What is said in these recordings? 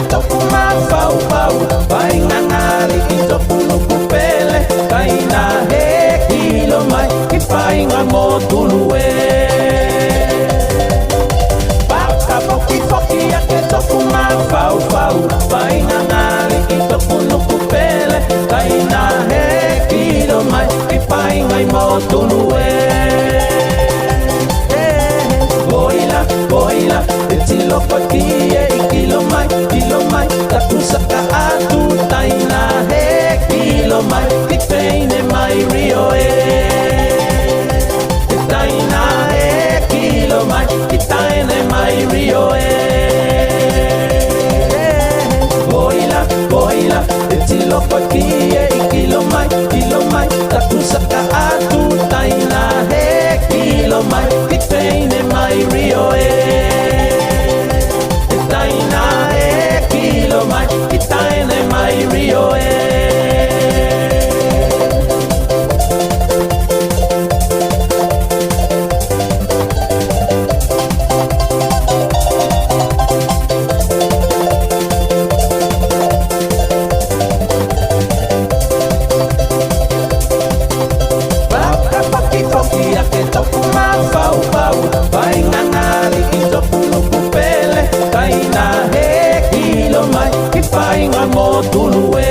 ke toku mafau fau Vai ngangali ki toku nuku pele Kaina he kilo mai ki painga mo tulue Paka poki poki ya ke toku mafau fau Vai ngangali ki toku nuku pele Kaina he kilo mai ki painga mo tulue Boila, etilo pakie kilo mai, takusaka atu taina he kilo mai, kitene mai rio taina he kilo mai, kitene mai rio Boila, etilo pakie kilo mai, takusaka atu taina he kilo mai, kitene mai rio Taina he kilo mai, kitane mai rio Paka poki poki ake toku mafau fau Vai ngangali ki toku nuku pele Kaina he kilo mai ki painga mo tulue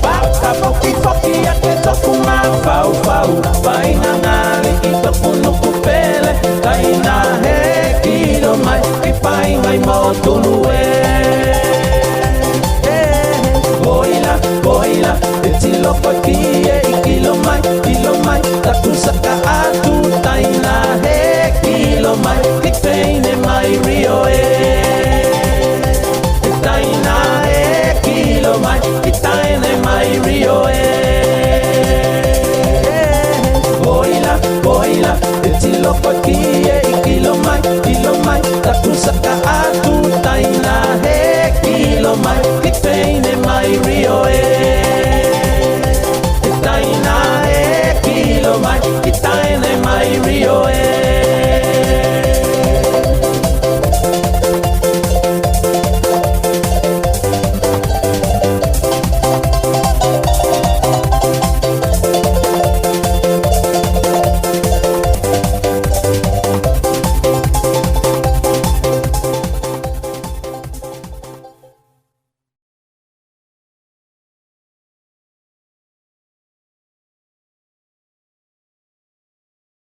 Paka poki poki ake toku mafau fau Vai ngangali ki toku nuku pele Kaina he kilo mai ki painga mo tulue